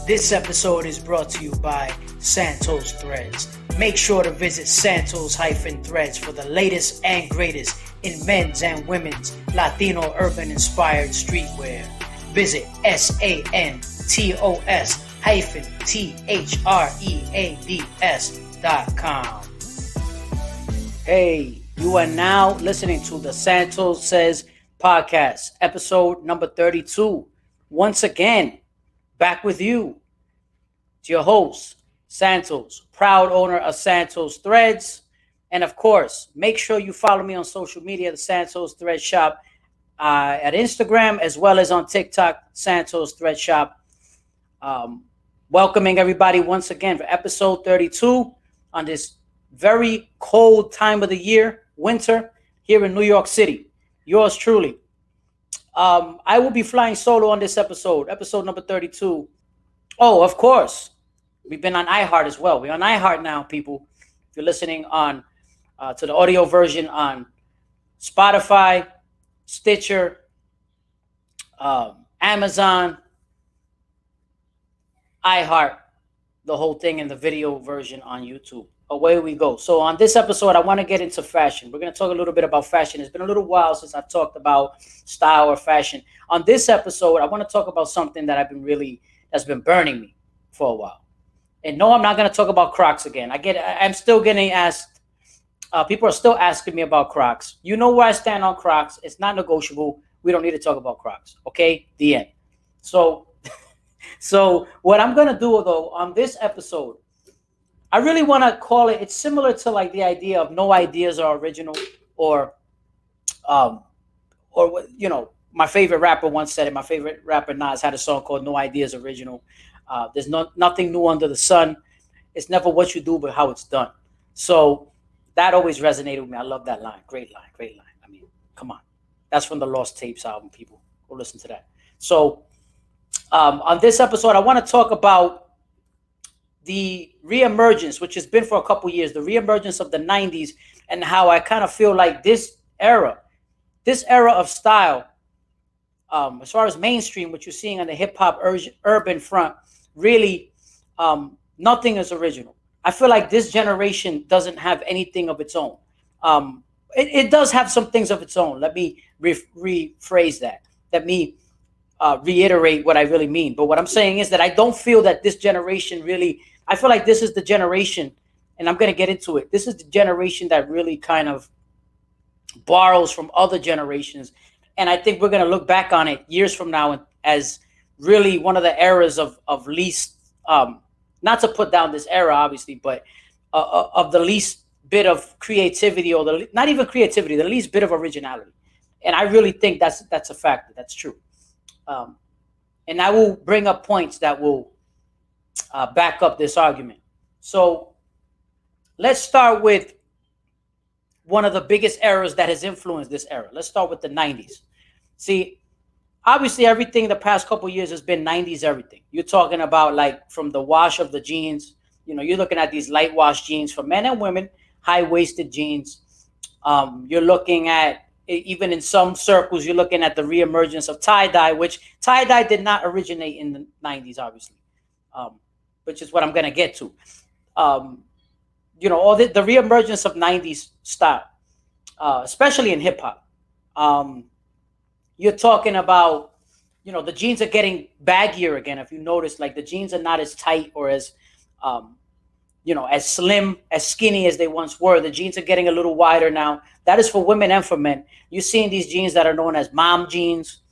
This episode is brought to you by Santos Threads. Make sure to visit Santos-Threads for the latest and greatest in men's and women's Latino urban-inspired streetwear. Visit SANTOS-THREADS.com. Hey, you are now listening to the Santos Says podcast, episode number 32. Once again, back with you. It's your host, Santos, proud owner of Santos Threads. And of course, make sure you follow me on social media, the Santos Thread Shop, at Instagram, as well as on TikTok, Santos Thread Shop. Welcoming everybody once again for episode 32 on this very cold time of the year, winter, here in New York City. Yours truly. I will be flying solo on this episode number 32. Oh, of course. We've been on iHeart as well. We're on iHeart now, people. If you're listening on to the audio version on Spotify, Stitcher, Amazon, iHeart, the whole thing, and the video version on YouTube. Away we go. So on this episode, I want to get into fashion. We're going to talk a little bit about fashion. It's been a little while since I've talked about style or fashion. On this episode, I want to talk about something that that's been burning me for a while. And no, I'm not going to talk about Crocs again. I'm still getting asked. People are still asking me about Crocs. You know where I stand on Crocs. It's not negotiable. We don't need to talk about Crocs. Okay? The end. So what I'm going to do, though, on this episode, I really want to call it, it's similar to like the idea of no ideas are original, or you know, my favorite rapper once said it. My favorite rapper Nas had a song called No Ideas Original. There's nothing new under the sun. It's never what you do, but how it's done. So that always resonated with me. I love that line. Great line. Great line. I mean, come on. That's from the Lost Tapes album, people. Go listen to that. So on this episode, I want to talk about the reemergence, which has been for a couple years, the reemergence of the 90s, and how I kind of feel like this era of style, as far as mainstream, what you're seeing on the hip-hop urban front, really nothing is original. I feel like this generation doesn't have anything of its own. It does have some things of its own. Let me rephrase that. Let me reiterate what I really mean. But what I'm saying is that I don't feel that this generation really, I feel like this is the generation, and I'm going to get into it. This is the generation that really kind of borrows from other generations. And I think we're going to look back on it years from now as really one of the eras of least, not to put down this era, obviously, but of the least bit of creativity, or not even creativity, the least bit of originality. And I really think that's a factor. That's true. And I will bring up points that will back up this argument. So let's start with one of the biggest eras that has influenced this era. Let's start with the 90s. See, obviously everything the past couple years has been 90s everything. You're talking about like from the wash of the jeans. You know, you're looking at these light wash jeans for men and women, high-waisted jeans. You're looking at, even in some circles, you're looking at the reemergence of tie-dye, which tie-dye did not originate in the 90s, obviously, which is what I'm going to get to. You know, all the reemergence of 90s style, especially in hip-hop. You're talking about, you know, the jeans are getting baggier again. If you notice, like the jeans are not as tight or as, you know, as slim, as skinny as they once were. The jeans are getting a little wider now. That is for women and for men. You're seeing these jeans that are known as mom jeans,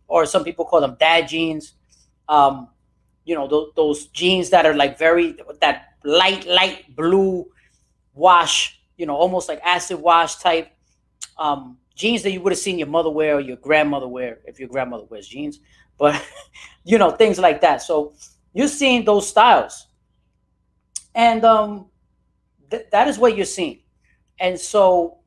or some people call them dad jeans. You know, those jeans that are like that light blue wash, you know, almost like acid wash type jeans that you would have seen your mother wear or your grandmother wear, if your grandmother wears jeans. But, you know, things like that. So you're seeing those styles. And that is what you're seeing. And so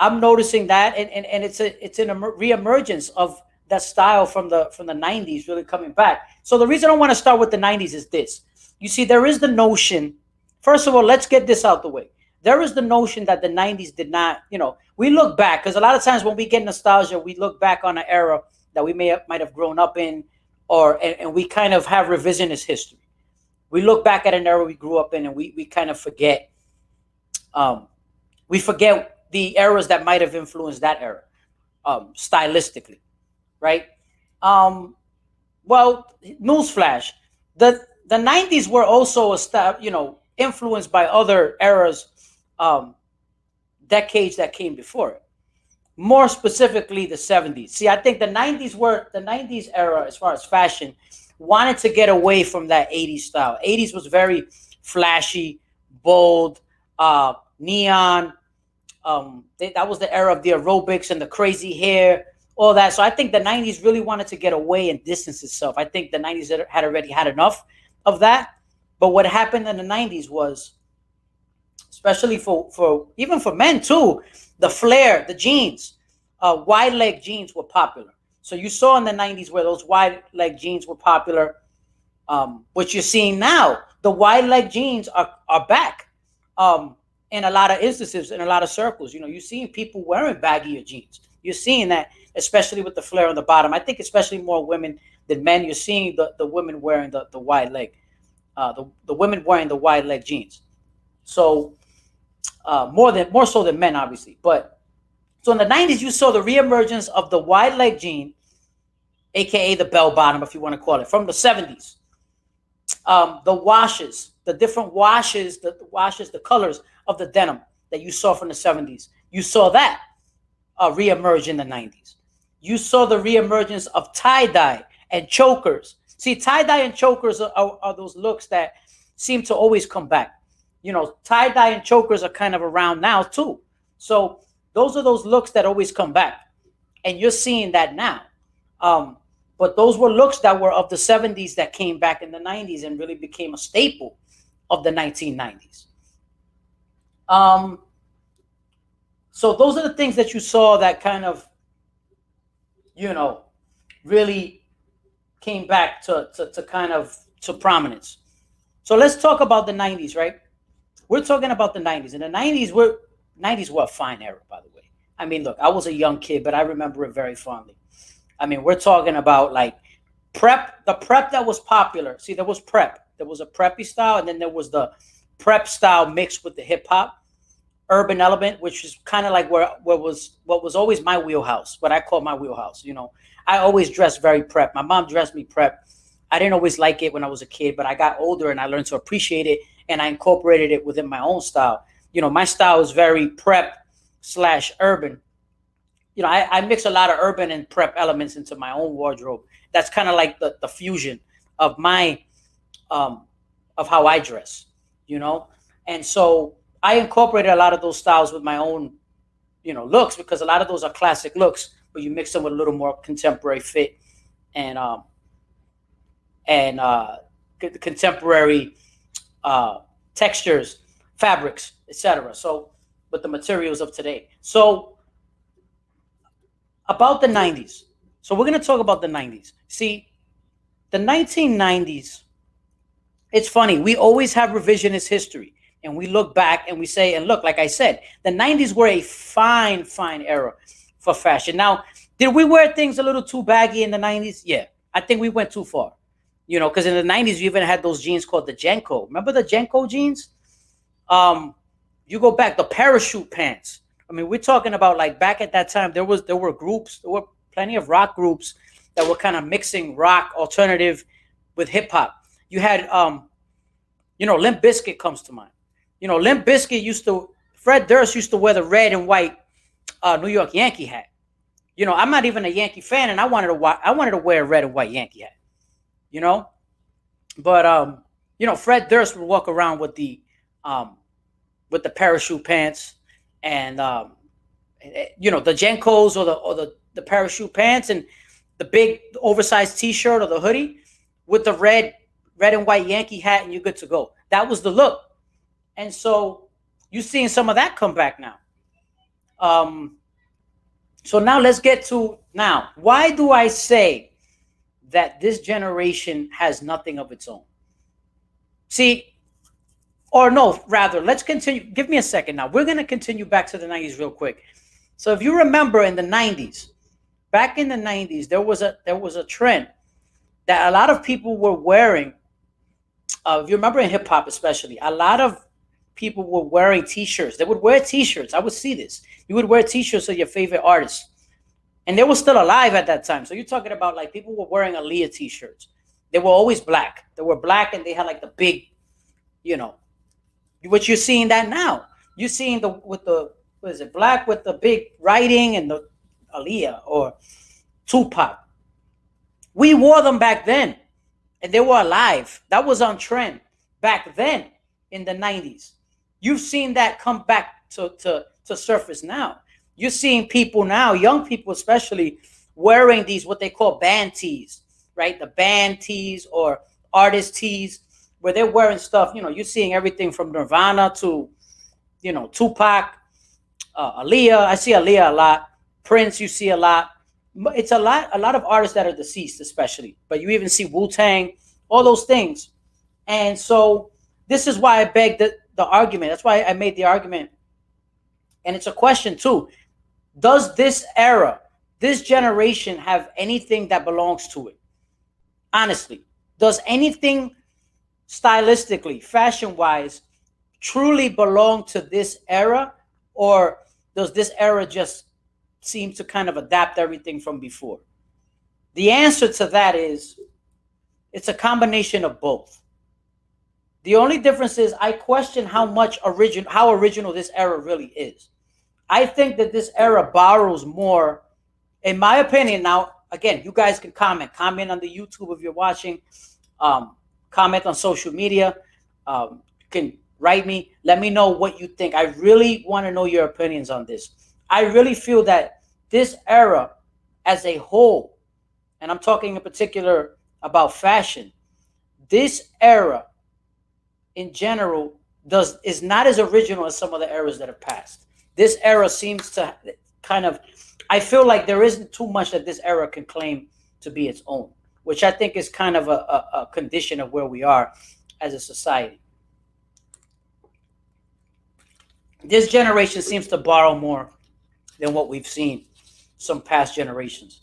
I'm noticing that, and it's a reemergence of that style from the 90s really coming back. So the reason I want to start with the 90s is this. You see, there is the notion, first of all, let's get this out the way. There is the notion that the 90s did not, you know, we look back, because a lot of times when we get nostalgia, we look back on an era that we might have grown up in, and we kind of have revisionist history. We look back at an era we grew up in, and we kind of forget. We forget the eras that might have influenced that era, stylistically, right? Well, newsflash: the '90s were also influenced by other eras, decades that came before it. More specifically, the '70s. See, I think the '90s era, as far as fashion, wanted to get away from that '80s style. '80s was very flashy, bold, neon. That was the era of the aerobics and the crazy hair, all that. So I think the '90s really wanted to get away and distance itself. I think the '90s had already had enough of that. But what happened in the '90s was, especially for even for men too, the flare, the jeans, wide leg jeans were popular. So you saw in the '90s where those wide leg jeans were popular. What you're seeing now, the wide leg jeans are back. In a lot of instances, in a lot of circles, you're seeing people wearing baggier jeans. You're seeing that, especially with the flare on the bottom. I think especially more women than men. You're seeing the women wearing the wide leg, the women wearing the wide leg jeans. So more so than men, obviously. But so in the '90s, you saw the reemergence of the wide leg jean, aka the bell bottom, if you want to call it, from the '70s. The washes, the different washes, the colors of the denim that you saw from the '70s. You saw that reemerge in the '90s. You saw the reemergence of tie-dye and chokers. See, tie-dye and chokers are those looks that seem to always come back. Tie-dye and chokers are kind of around now too. So those are those looks that always come back. And you're seeing that now. But those were looks that were of the '70s that came back in the '90s and really became a staple of the 1990s. So those are the things that you saw that kind of, really came back to prominence. So let's talk about the '90s, right? We're talking about the '90s. And the '90s were a fine era, by the way. I mean, look, I was a young kid, but I remember it very fondly. I mean, we're talking about like prep, the prep that was popular. See, there was prep. There was a preppy style, and then there was the prep style mixed with the hip hop urban element, which is kind of like what was always my wheelhouse, what I call my wheelhouse. I always dressed very prep. My mom dressed me prep. I didn't always like it when I was a kid, but I got older and I learned to appreciate it, and I incorporated it within my own style. My style is very prep / urban. I mix a lot of urban and prep elements into my own wardrobe. That's kind of like the fusion of my of how I dress, and so I incorporated a lot of those styles with my own, looks, because a lot of those are classic looks, but you mix them with a little more contemporary fit and contemporary textures, fabrics, etc. So with the materials of today. So about the '90s. So we're going to talk about the '90s. See, the 1990s, it's funny. We always have revisionist history, and we look back and we say, and look, like I said, the '90s were a fine era for fashion. Now, did we wear things a little too baggy in the '90s? Yeah, I think we went too far. Because in the '90s, you even had those jeans called the Jenko. Remember the Jenko jeans? You go back, the parachute pants. I mean, we're talking about like back at that time, there were plenty of rock groups that were kind of mixing rock alternative with hip hop. You had, Limp Bizkit comes to mind. Limp Bizkit Fred Durst used to wear the red and white New York Yankee hat. I'm not even a Yankee fan, and I wanted to wear a red and white Yankee hat. But Fred Durst would walk around with the parachute pants. And the Jenkos or the parachute pants and the big oversized T-shirt or the hoodie with the red and white Yankee hat, and you're good to go. That was the look. And so you're seeing some of that come back now. So now let's get to now. Why do I say that this generation has nothing of its own? See, or no, rather, let's continue. Give me a second now. We're going to continue back to the '90s real quick. So if you remember in the '90s, back in the '90s, there was a trend that a lot of people were wearing. If you remember in hip hop, especially, a lot of people were wearing T-shirts. They would wear T-shirts. I would see this. You would wear T-shirts of your favorite artists, and they were still alive at that time. So you're talking about like people were wearing Aaliyah T-shirts. They were always black. They were black, and they had like the big, you know, what you're seeing that now. You're seeing the with the what is it, black with the big writing and the Aaliyah or Tupac. We wore them back then, and they were alive. That was on trend back then in the 90s. You've seen that come back to surface now. You're seeing people now, young people especially, wearing these what they call band tees, right? The band tees or artist tees, where they're wearing stuff. You know, you're seeing everything from Nirvana to, you know, Tupac, Aaliyah. I see Aaliyah a lot. Prince, you see a lot. It's a lot of artists that are deceased, especially. But you even see Wu-Tang, all those things. And so this is why I begged the argument. That's why I made the argument. And it's a question too. Does this era, this generation have anything that belongs to it? Honestly, does anything stylistically, fashion-wise, truly belong to this era? Or does this era just seem to kind of adapt everything from before? The answer to that is it's a combination of both. The only difference is I question how original this era really is. I think that this era borrows more, in my opinion. Now, again, you guys can comment on the YouTube if you're watching, comment on social media, you can write me, let me know what you think. I really want to know your opinions on this. I really feel that this era as a whole, and I'm talking in particular about fashion, this era in general is not as original as some of the eras that have passed. This era seems to kind of, I feel like there isn't too much that this era can claim to be its own, which I think is kind of a condition of where we are as a society. This generation seems to borrow more than what we've seen some past generations.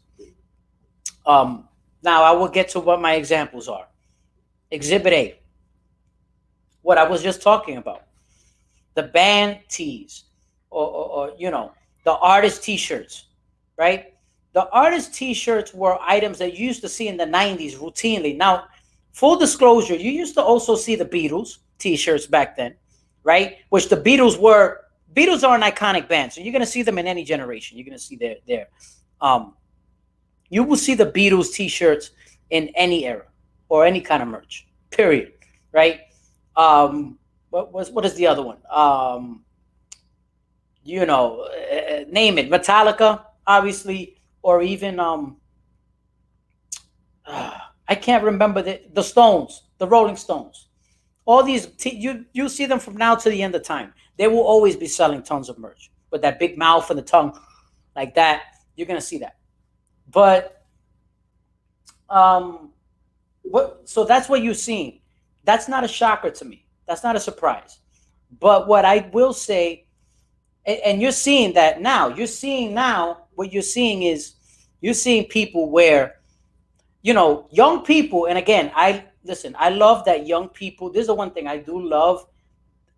Now I will get to what my examples are. Exhibit A, what I was just talking about, the band tees, or you know, the artist T-shirts, right? The artist T-shirts were items that you used to see in the 90s routinely. Now, full disclosure, you used to also see the Beatles T-shirts back then, right? Which the Beatles are an iconic band, so you're gonna see them in any generation. You're gonna see their you will see the Beatles T-shirts in any era or any kind of merch. Period. Right? What is the other one? You know, name it. Metallica, obviously, or even I can't remember the Stones, the Rolling Stones. All these you see them from now to the end of time. They will always be selling tons of merch with that big mouth and the tongue like that. You're gonna see that. But so that's what you're seeing. That's not a shocker to me. That's not a surprise. But what I will say, and you're seeing that now. You're seeing now what you're seeing is you're seeing people where, you know, young people. And again, I love that young people. This is the one thing I do love.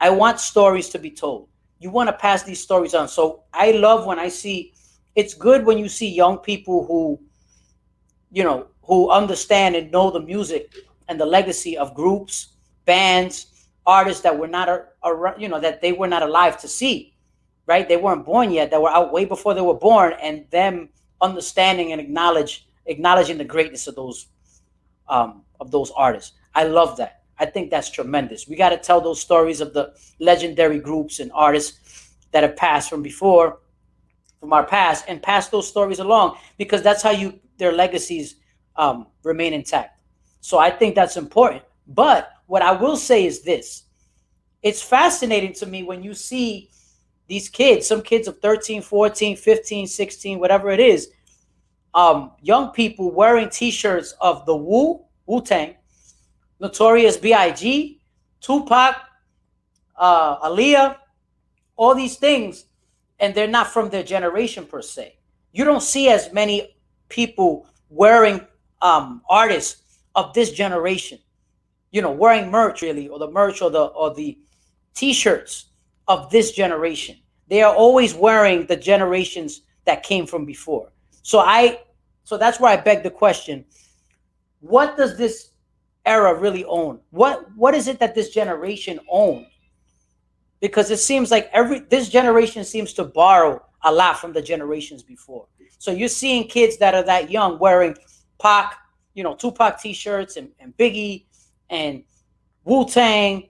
I want stories to be told. You want to pass these stories on. So I love when I see, it's good when you see young people who, you know, who understand and know the music and the legacy of groups, bands, artists that were not, you know, that they were not alive to see, right? They weren't born yet. They were out way before they were born, and them understanding and acknowledging the greatness of those artists. I love that. I think that's tremendous. We got to tell those stories of the legendary groups and artists that have passed from before, from our past, and pass those stories along, because that's how their legacies remain intact. So I think that's important. But what I will say is this. It's fascinating to me when you see these kids, some kids of 13, 14, 15, 16, whatever it is, young people wearing T-shirts of the Wu-Tang, Notorious B.I.G., Tupac, Aaliyah, all these things, and they're not from their generation per se. You don't see as many people wearing artists of this generation, wearing merch really, or the merch or the t-shirts of this generation. They are always wearing the generations that came from before. So that's where I beg the question, what does this era really own? What is it that this generation owns? Because it seems like this generation seems to borrow a lot from the generations before. So you're seeing kids that are that young wearing Pac, Tupac t-shirts and Biggie and Wu-Tang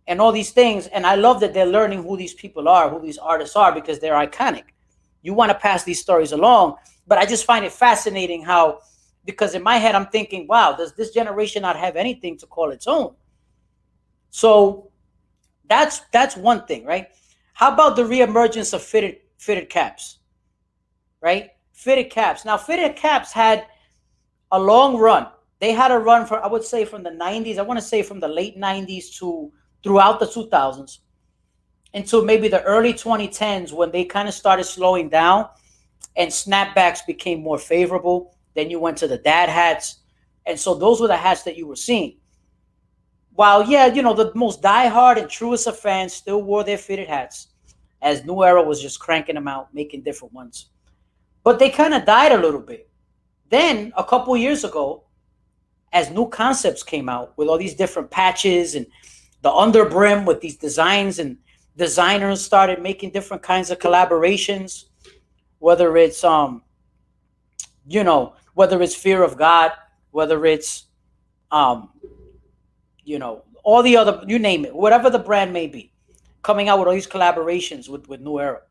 and all these things. And I love that they're learning who these people are, who these artists are, because they're iconic. You want to pass these stories along. But I just find it fascinating how, because in my head, I'm thinking, wow, does this generation not have anything to call its own? So that's one thing, right? How about the reemergence of fitted caps, right? Fitted caps. Now, fitted caps had a long run. They had a run for, I would say, from the 90s. I want to say from the late 90s to throughout the 2000s until maybe the early 2010s, when they kind of started slowing down and snapbacks became more favorable. Then you went to the dad hats. And so those were the hats that you were seeing. While, yeah, the most diehard and truest of fans still wore their fitted hats, as New Era was just cranking them out, making different ones. But they kind of died a little bit. Then, a couple years ago, as new concepts came out with all these different patches and the underbrim with these designs, and designers started making different kinds of collaborations, whether it's, whether it's Fear of God, whether it's, all the other, you name it, whatever the brand may be, coming out with all these collaborations with New Era.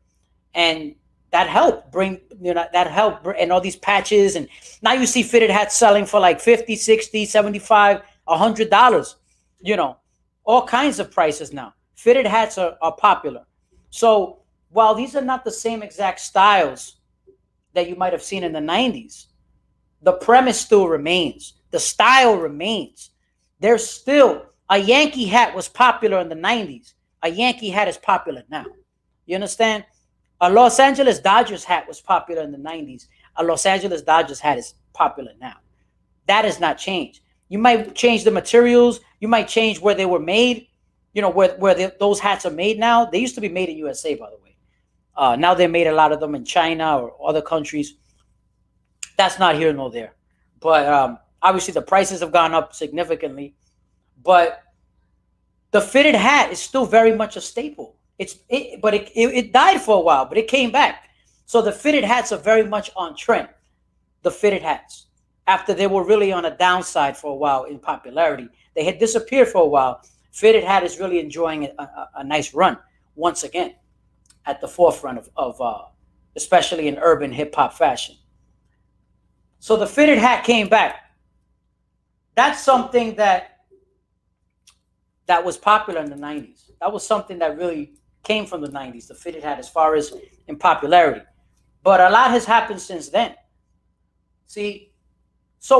And that helped and all these patches. And now you see fitted hats selling for like $50, $60, $75, $100, all kinds of prices now. Fitted hats are popular. So while these are not the same exact styles that you might have seen in the 90s, the premise still remains. The style remains. There's still, a Yankee hat was popular in the 90s. A Yankee hat is popular now. You understand? A Los Angeles Dodgers hat was popular in the 90s. A Los Angeles Dodgers hat is popular now. That has not changed. You might change the materials. You might change where they were made, where those hats are made now. They used to be made in USA, by the way. Now they made a lot of them in China or other countries. That's not here nor there. But obviously the prices have gone up significantly. But the fitted hat is still very much a staple. But it died for a while, but it came back. So the fitted hats are very much on trend. The fitted hats, after they were really on a downside for a while in popularity, they had disappeared for a while. Fitted hat is really enjoying a nice run once again at the forefront of especially in urban hip hop fashion. So the fitted hat came back. That's something that was popular in the 90s. That was something that really came from the 90s, the fitted hat, as far as in popularity. But a lot has happened since then. See, so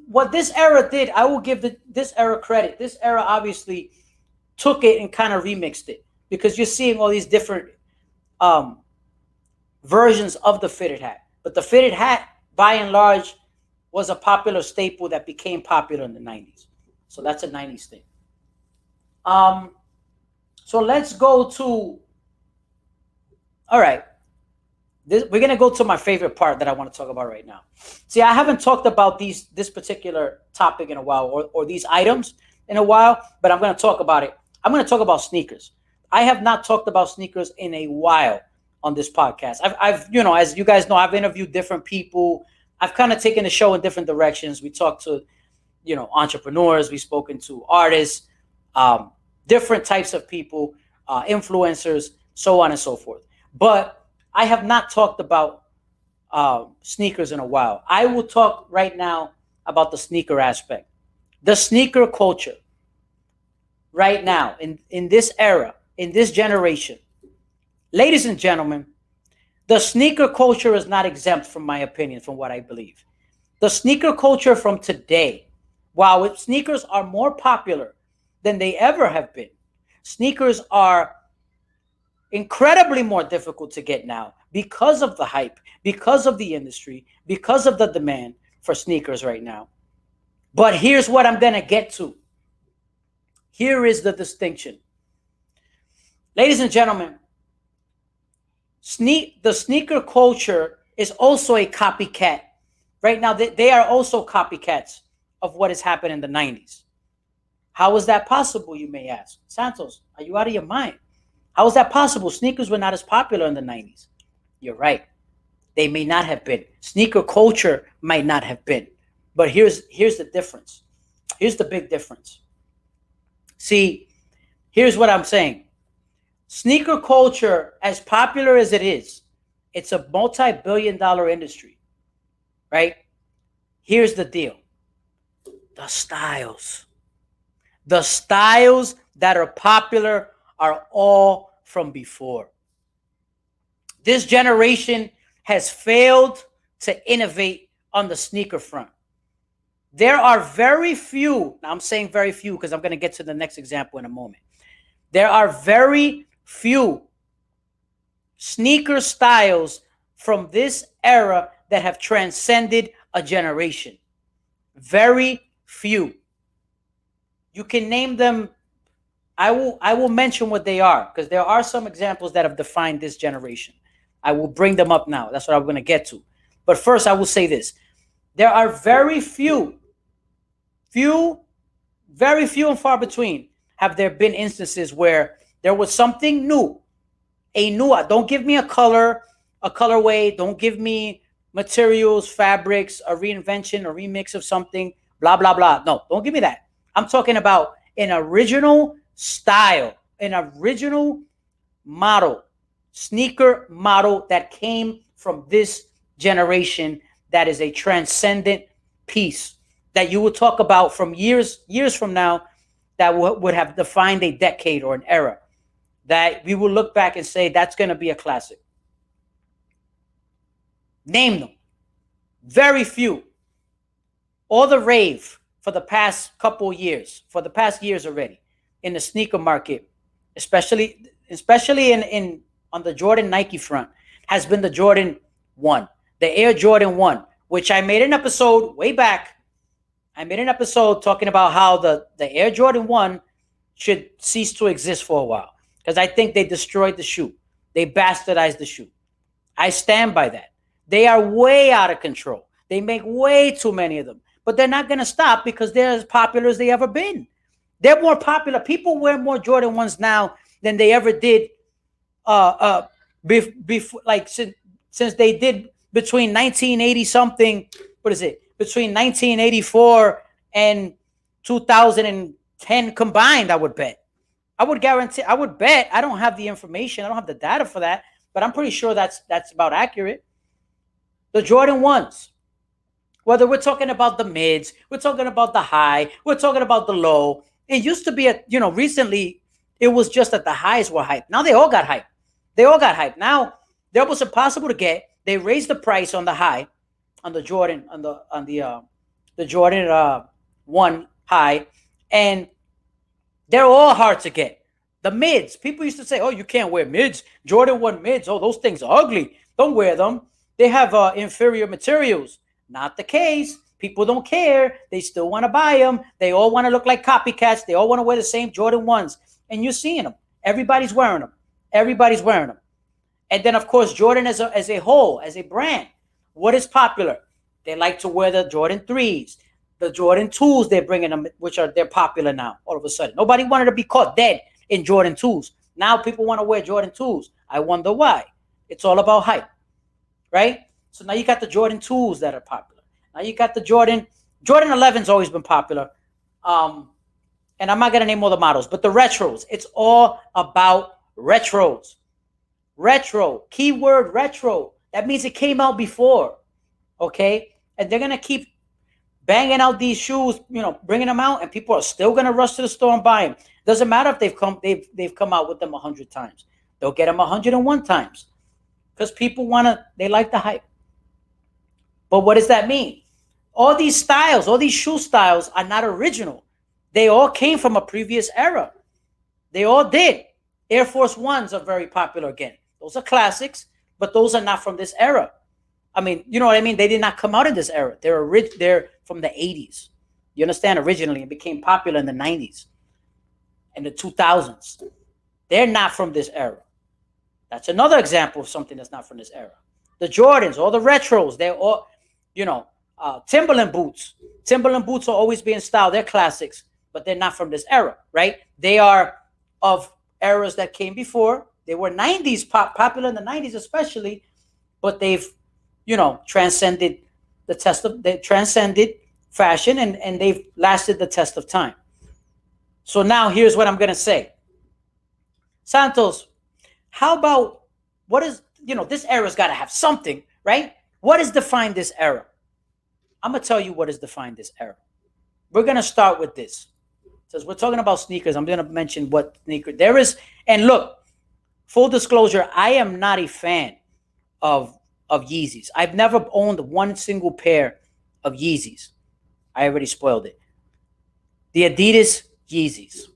what this era did, I will give this era credit. This era obviously took it and kind of remixed it, because you're seeing all these different versions of the fitted hat. But the fitted hat, by and large, was a popular staple that became popular in the 90s. So that's a 90s thing. So let's go to, all right. We're going to go to my favorite part that I want to talk about right now. See, I haven't talked about this particular topic in a while, or these items in a while, but I'm going to talk about it. I'm going to talk about sneakers. I have not talked about sneakers in a while on this podcast. I've as you guys know, I've interviewed different people. I've kind of taken the show in different directions. We talked to, entrepreneurs. We've spoken to artists, different types of people, influencers, so on and so forth. But I have not talked about sneakers in a while. I will talk right now about the sneaker aspect. The sneaker culture right now, in this era, in this generation. Ladies and gentlemen, the sneaker culture is not exempt from my opinion, from what I believe. The sneaker culture from today, while sneakers are more popular than they ever have been, sneakers are incredibly more difficult to get now because of the hype, because of the industry, because of the demand for sneakers right now. But here's what I'm going to get to. Here is the distinction. Ladies and gentlemen, the sneaker culture is also a copycat. Right now, they are also copycats of what has happened in the 90s. How is that possible, you may ask? Santos, are you out of your mind? How is that possible? Sneakers were not as popular in the 90s. You're right. They may not have been. Sneaker culture might not have been. But here's the difference. Here's the big difference. See, here's what I'm saying. Sneaker culture, as popular as it is, it's a multi-billion-dollar industry, right? Here's the deal. The styles. The styles that are popular are all from before. This generation has failed to innovate on the sneaker front. There are very few, now I'm saying very few because I'm going to get to the next example in a moment. There are very few sneaker styles from this era that have transcended a generation. Very few. You can name them. I will mention what they are because there are some examples that have defined this generation. I will bring them up now. That's what I'm going to get to. But first, I will say this. There are very few, very few and far between have there been instances where there was something new, don't give me a colorway, don't give me materials, fabrics, a reinvention, a remix of something, blah, blah, blah. No, don't give me that. I'm talking about an original style, an original model, sneaker model that came from this generation that is a transcendent piece that you will talk about from years from now that would have defined a decade or an era that we will look back and say that's going to be a classic. Name them. Very few. All the rave for the past couple years, for the past years already in the sneaker market, especially in on the Jordan Nike front, has been the Jordan 1, the Air Jordan 1, which I made an episode way back. I made an episode talking about how the Air Jordan 1 should cease to exist for a while because I think they destroyed the shoe. They bastardized the shoe. I stand by that. They are way out of control. They make way too many of them, but they're not going to stop because they're as popular as they ever been. They're more popular. People wear more Jordan 1s now than they ever did before, like since they did between 1980 something. What is it? Between 1984 and 2010 combined, I would bet. I would bet. I don't have the information. I don't have the data for that, but I'm pretty sure that's about accurate. The Jordan 1s, whether we're talking about the mids, we're talking about the high, we're talking about the low. It used to be recently it was just that the highs were hyped. Now they all got hyped. Now that was impossible to get. They raised the price on the high, on the Jordan, on the Jordan 1 high, and they're all hard to get. The mids, people used to say, "Oh, you can't wear mids, Jordan 1 mids. Oh, those things are ugly. Don't wear them. They have inferior materials." Not the case. People don't care. They still want to buy them. They all want to look like copycats. They all want to wear the same Jordan 1s, and you're seeing them. Everybody's wearing them. And then, of course, Jordan as a whole, as a brand, what is popular? They like to wear the Jordan 3s, the Jordan 2s. They're bringing them, they're popular now. All of a sudden, nobody wanted to be caught dead in Jordan 2s. Now people want to wear Jordan 2s. I wonder why. It's all about hype, right? So now you got the Jordan 2s that are popular. Now you got the Jordan 11's always been popular. And I'm not going to name all the models, but the retros, it's all about retros. Retro, keyword retro. That means it came out before, okay? And they're going to keep banging out these shoes, bringing them out, and people are still going to rush to the store and buy them. Doesn't matter if they've come out with them 100 times. They'll get them 101 times because people they like the hype. But what does that mean? All these styles, all these shoe styles are not original. They all came from a previous era. They all did. Air Force Ones are very popular again. Those are classics, but those are not from this era. I mean, you know what I mean? They did not come out in this era. They're from the 80s. You understand? Originally, it became popular in the 90s and the 2000s. They're not from this era. That's another example of something that's not from this era. The Jordans, all the retros, they're all, Timberland boots. Timberland boots will always be in style. They're classics, but they're not from this era, right? They are of eras that came before. They were 90s popular in the 90s especially, but they've, transcended they transcended fashion, and they've lasted the test of time. So now here's what I'm going to say. Santos, how about what is, this era's got to have something, right? What has defined this era? I'm going to tell you what has defined this era. We're going to start with this. Since we're talking about sneakers, I'm going to mention what sneaker there is. And look, full disclosure, I am not a fan of Yeezys. I've never owned one single pair of Yeezys. I already spoiled it. The Adidas Yeezys.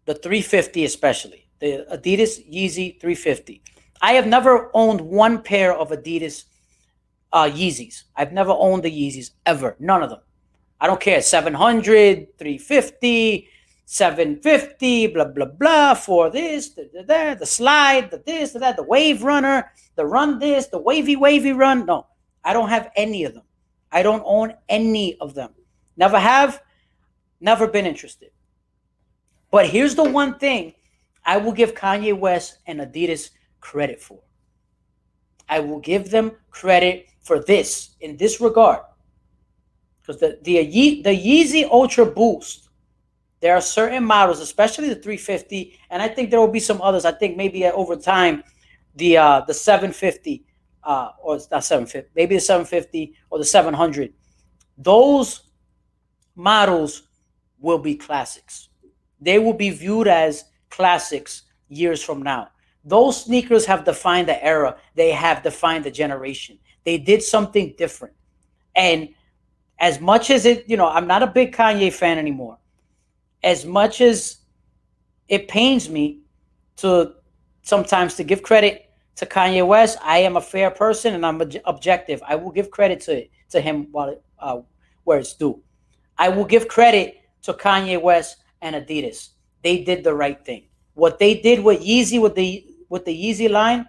The 350 especially. The Adidas Yeezy 350. I have never owned one pair of Adidas Yeezys. I've never owned the Yeezys ever. None of them. I don't care. 700, 350, 750, blah, blah, blah, for this, the slide, the this, the that, the wave runner, the run this, the wavy run. No, I don't have any of them. I don't own any of them. Never have, never been interested. But here's the one thing I will give Kanye West and Adidas credit for. I will give them credit for this, in this regard. Because the Yeezy Ultra Boost, there are certain models, especially the 350, and I think there will be some others. I think maybe over time, the 750, or it's not 750, maybe the 750 or the 700. Those models will be classics. They will be viewed as classics years from now. Those sneakers have defined the era. They have defined the generation. They did something different. And as much as it, I'm not a big Kanye fan anymore. As much as it pains me to sometimes to give credit to Kanye West, I am a fair person and I'm objective. I will give credit to him where it's due. I will give credit to Kanye West and Adidas. They did the right thing. What they did with Yeezy, with the Yeezy line,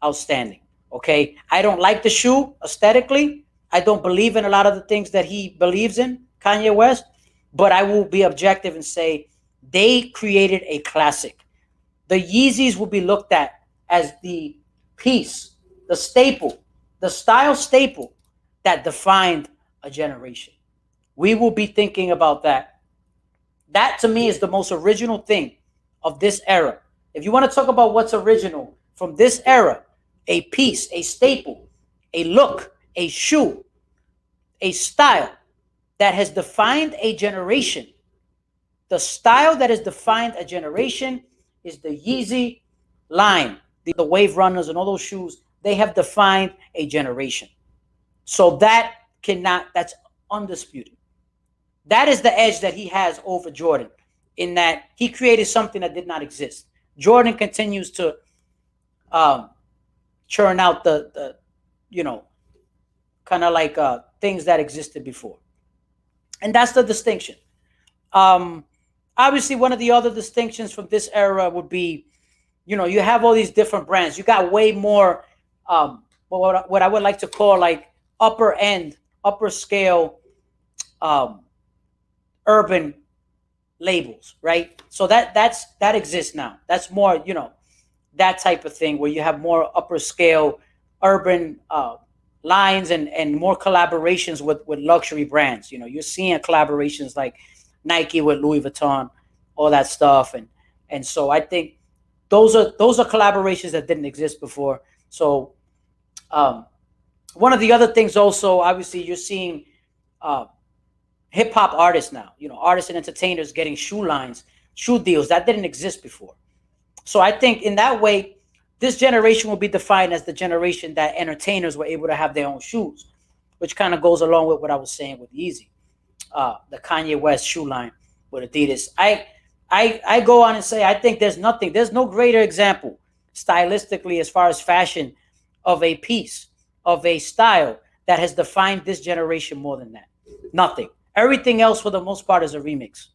outstanding. Okay, I don't like the shoe aesthetically. I don't believe in a lot of the things that he believes in, Kanye West, but I will be objective and say they created a classic. The Yeezys will be looked at as the piece, the staple, the style staple that defined a generation. We will be thinking about that. That to me is the most original thing of this era. If you want to talk about what's original from this era, a piece, a staple, a look, a shoe, a style that has defined a generation. The style that has defined a generation is the Yeezy line. The wave runners and all those shoes, they have defined a generation. So that's undisputed. That is the edge that he has over Jordan, in that he created something that did not exist. Jordan continues to churn out the kind of like things that existed before. And that's the distinction. Obviously, one of the other distinctions from this era would be, you have all these different brands. You got way more, what I would like to call like upper end, upper scale, urban labels, right? So that exists now. That's more, that type of thing where you have more upper scale urban lines and more collaborations with luxury brands. You're seeing collaborations like Nike with Louis Vuitton, all that stuff, and so I think those are collaborations that didn't exist before. So one of the other things also, obviously, you're seeing hip hop artists now, artists and entertainers getting shoe lines, shoe deals that didn't exist before. So I think in that way, this generation will be defined as the generation that entertainers were able to have their own shoes, which kind of goes along with what I was saying with Yeezy, the Kanye West shoe line with Adidas. I go on and say, I think there's no greater example stylistically as far as fashion of a piece, of a style that has defined this generation more than that. Nothing. Everything else, for the most part, is a remix.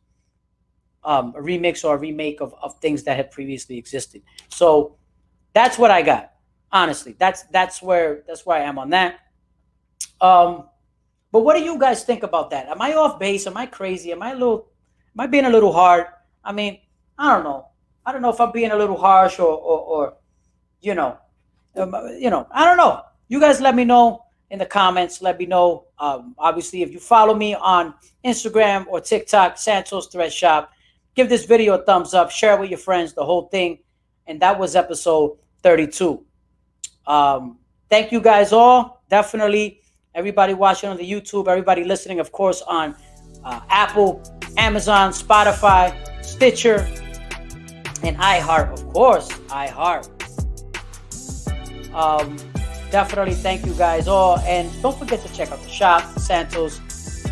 A remix or a remake of things that had previously existed. So that's what I got. Honestly, that's where I am on that. Um, but what do you guys think about that? Am I off base? Am I crazy? Am I being a little hard? I mean, I don't know. I don't know if I'm being a little harsh or you know, I don't know. You guys let me know in the comments. Let me know. Obviously, if you follow me on Instagram or TikTok, Santos Thread Shop, give this video a thumbs up, share it with your friends, the whole thing. And that was episode 32. Thank you guys all. Definitely everybody watching on the YouTube, everybody listening, of course, on Apple, Amazon, Spotify, Stitcher, and iHeart, of course, iHeart. Definitely thank you guys all. And don't forget to check out the shop, Santos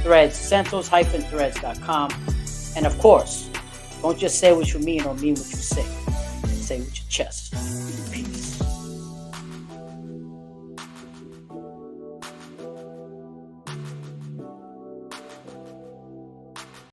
Threads, santos-threads.com. And of course, don't just say what you mean or mean what you say. Say with your chest. Peace.